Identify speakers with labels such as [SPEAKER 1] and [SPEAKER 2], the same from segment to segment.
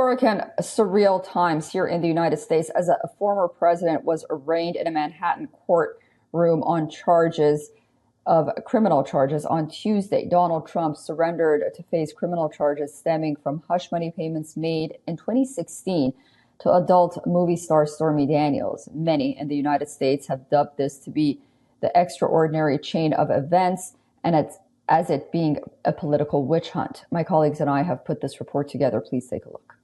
[SPEAKER 1] Historic and surreal times here in the United States as a former president was arraigned in a Manhattan courtroom on criminal charges on Tuesday. Donald Trump surrendered to face criminal charges stemming from hush money payments made in 2016 to adult movie star Stormy Daniels. Many in the United States have dubbed this to be the extraordinary chain of events and as it being a political witch hunt. My colleagues and I have put this report together. Please take a look.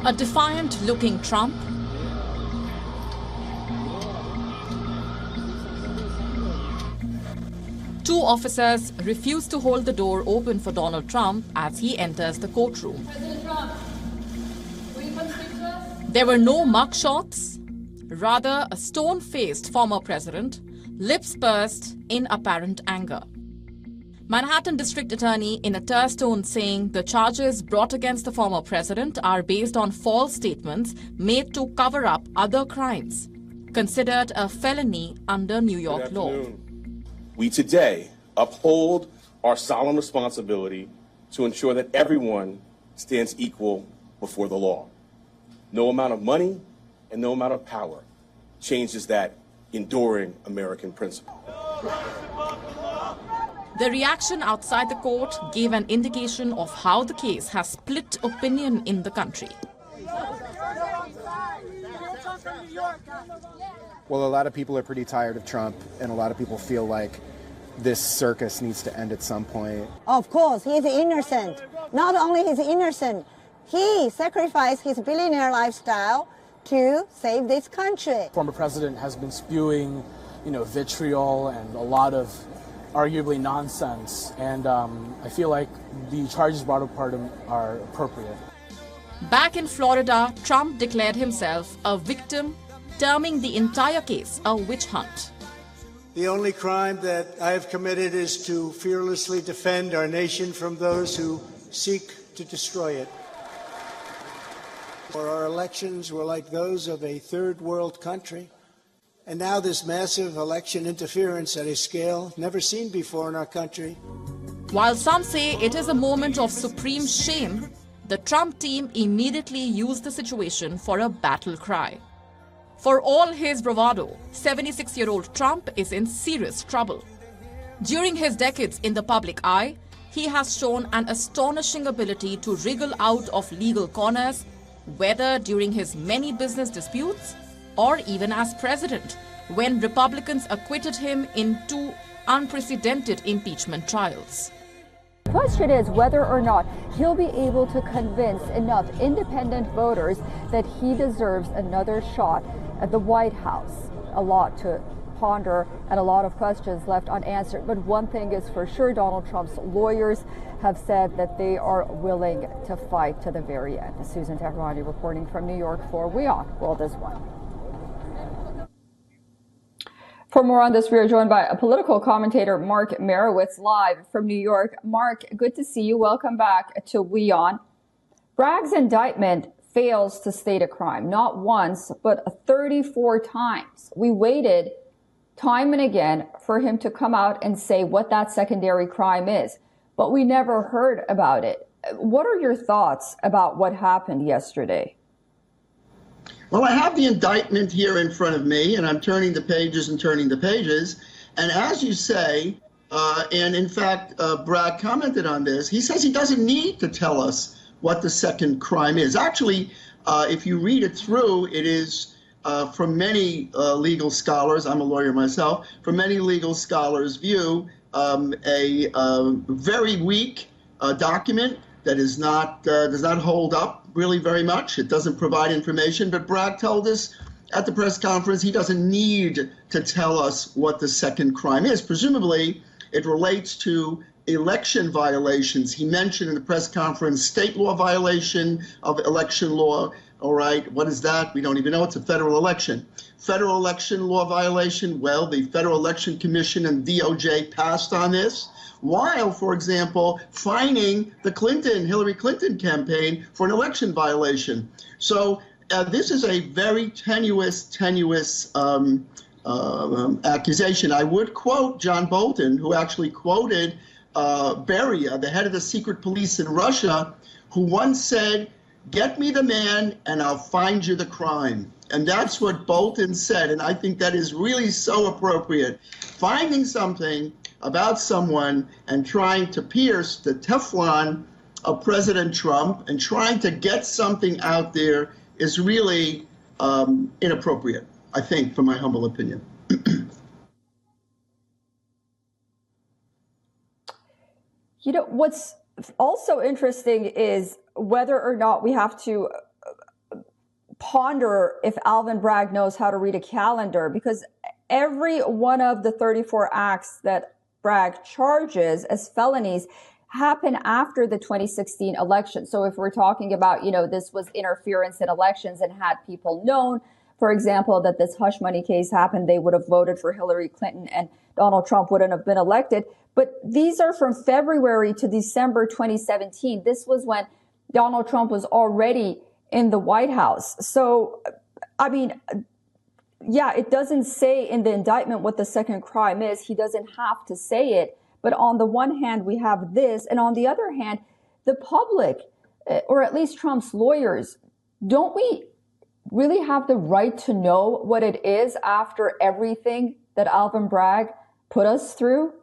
[SPEAKER 2] A defiant-looking Trump, two officers refuse to hold the door open for Donald Trump as he enters the courtroom.
[SPEAKER 3] President Trump, will you come speak to us?
[SPEAKER 2] There were no mugshots, rather a stone-faced former president, lips pursed in apparent anger. Manhattan District Attorney in a terse tone saying the charges brought against the former president are based on false statements made to cover up other crimes, considered a felony under New York law.
[SPEAKER 4] We today uphold our solemn responsibility to ensure that everyone stands equal before the law. No amount of money and no amount of power changes that enduring American principle.
[SPEAKER 2] The reaction outside the court gave an indication of how the case has split opinion in the country.
[SPEAKER 5] Well, a lot of people are pretty tired of Trump, and a lot of people feel like this circus needs to end at some point.
[SPEAKER 6] Of course, he's innocent. Not only is he innocent, he sacrificed his billionaire lifestyle to save this country.
[SPEAKER 7] Former president has been spewing, vitriol and a lot of arguably nonsense, and I feel like the charges brought upon him are appropriate.
[SPEAKER 2] Back in Florida, Trump declared himself a victim, terming the entire case a witch hunt.
[SPEAKER 8] The only crime that I have committed is to fearlessly defend our nation from those who seek to destroy it. For our elections were like those of a third world country. And now this massive election interference at a scale never seen before in our country.
[SPEAKER 2] While some say it is a moment of supreme shame, the Trump team immediately used the situation for a battle cry. For all his bravado, 76-year-old Trump is in serious trouble. During his decades in the public eye, he has shown an astonishing ability to wriggle out of legal corners, whether during his many business disputes or even as president, when Republicans acquitted him in two unprecedented impeachment trials.
[SPEAKER 1] The question is whether or not he'll be able to convince enough independent voters that he deserves another shot at the White House. A lot to ponder and a lot of questions left unanswered. But one thing is for sure, Donald Trump's lawyers have said that they are willing to fight to the very end. Susan Tehrani reporting from New York for WION World is One. For more on this, we are joined by a political commentator, Mark Merowitz, live from New York. Mark, good to see you. Welcome back to WION. Bragg's indictment fails to state a crime, not once, but 34 times. We waited time and again for him to come out and say what that secondary crime is, but we never heard about it. What are your thoughts about what happened yesterday?
[SPEAKER 9] Well, I have the indictment here in front of me, and I'm turning the pages and turning the pages. And as you say, and in fact, Bragg commented on this, he says he doesn't need to tell us what the second crime is. Actually, if you read it through, it is, from many legal scholars, I'm a lawyer myself, from many legal scholars' view, a very weak document that is not does not hold up really very much. It doesn't provide information, but Bragg told us at the press conference he doesn't need to tell us what the second crime is. Presumably, it relates to election violations. He mentioned in the press conference state law violation of election law. All right, what is that? We don't even know. It's a federal election. Federal election law violation, well, the Federal Election Commission and DOJ passed on this, while, for example, fining the Hillary Clinton campaign for an election violation. So this is a very tenuous accusation. I would quote John Bolton, who actually quoted Beria, the head of the secret police in Russia, who once said, "Get me the man and I'll find you the crime." And that's what Bolton said, and I think that is really so appropriate. Finding something about someone and trying to pierce the Teflon of President Trump and trying to get something out there is really inappropriate, I think, from my humble opinion.
[SPEAKER 1] You know, what's also interesting is whether or not we have to ponder if Alvin Bragg knows how to read a calendar, because every one of the 34 acts that Bragg charges as felonies happen after the 2016 election. So if we're talking about, you know, this was interference in elections and had people known, for example, that this hush money case happened, they would have voted for Hillary Clinton and Donald Trump wouldn't have been elected. But these are from February to December 2017. This was when Donald Trump was already in the White House. So, I mean, yeah, it doesn't say in the indictment what the second crime is. He doesn't have to say it. But on the one hand, we have this. And on the other hand, the public, or at least Trump's lawyers, don't we really have the right to know what it is after everything that Alvin Bragg put us through?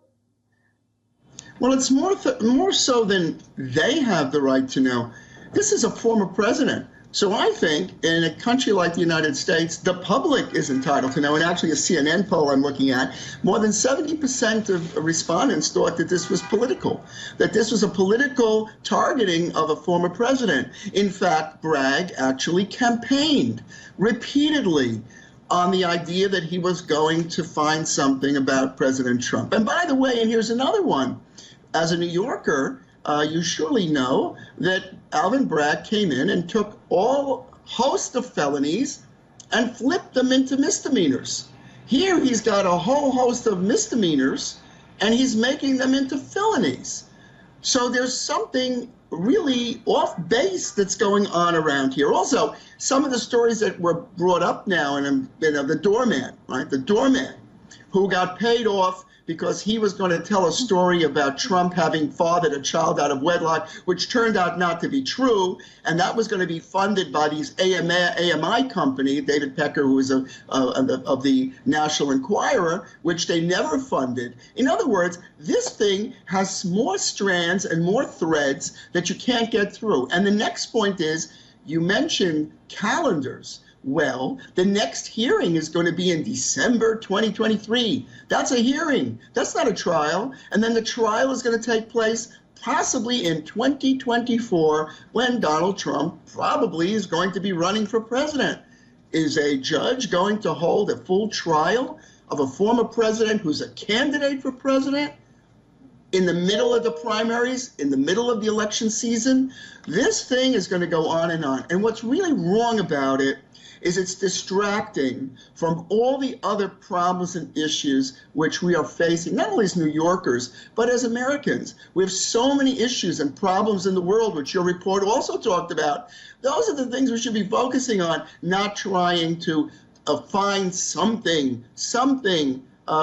[SPEAKER 9] Well, it's more so than they have the right to know. This is a former president. So I think in a country like the United States, the public is entitled to know. And actually a CNN poll I'm looking at, more than 70% of respondents thought that this was political, that this was a political targeting of a former president. In fact, Bragg actually campaigned repeatedly on the idea that he was going to find something about President Trump. And by the way, and here's another one, as a New Yorker, you surely know that Alvin Bragg came in and took all host of felonies and flipped them into misdemeanors. Here he's got a whole host of misdemeanors and he's making them into felonies. So there's something really off base that's going on around here. Also, some of the stories that were brought up now, and the doorman, right? The doorman who got paid off because he was going to tell a story about Trump having fathered a child out of wedlock, which turned out not to be true. And that was going to be funded by these AMI company, David Pecker, who was of the National Enquirer, which they never funded. In other words, this thing has more strands and more threads that you can't get through. And the next point is, you mentioned calendars. Well, the next hearing is going to be in December 2023. That's a hearing. That's not a trial. And then the trial is going to take place possibly in 2024 when Donald Trump probably is going to be running for president. Is a judge going to hold a full trial of a former president who's a candidate for president in the middle of the primaries, in the middle of the election season? This thing is going to go on. And what's really wrong about it is it's distracting from all the other problems and issues which we are facing, not only as New Yorkers, but as Americans. We have so many issues and problems in the world, which your report also talked about. Those are the things we should be focusing on, not trying to find something.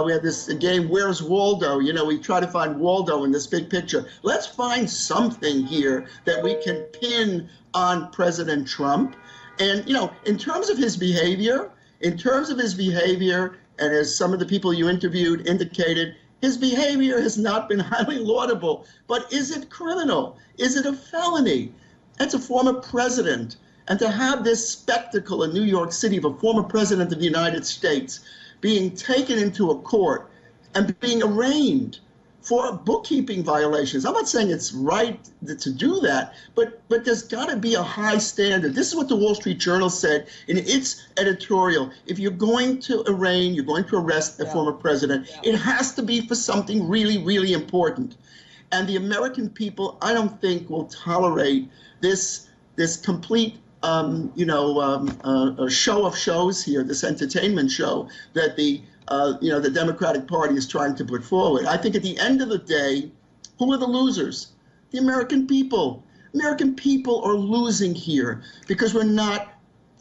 [SPEAKER 9] We have this game, Where's Waldo? You know, we try to find Waldo in this big picture. Let's find something here that we can pin on President Trump. And, you know, in terms of his behavior, and as some of the people you interviewed indicated, his behavior has not been highly laudable. But is it criminal? Is it a felony? That's a former president. And to have this spectacle in New York City of a former president of the United States being taken into a court and being arraigned for bookkeeping violations. I'm not saying it's right to do that, but there's got to be a high standard. This is what the Wall Street Journal said in its editorial. If you're going to arraign, you're going to arrest a former president, it has to be for something really, really important. And the American people, I don't think, will tolerate this complete show of shows here, this entertainment show that the Democratic Party is trying to put forward. I think at the end of the day, who are the losers? The American people. American people are losing here because we're not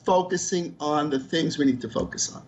[SPEAKER 9] focusing on the things we need to focus on.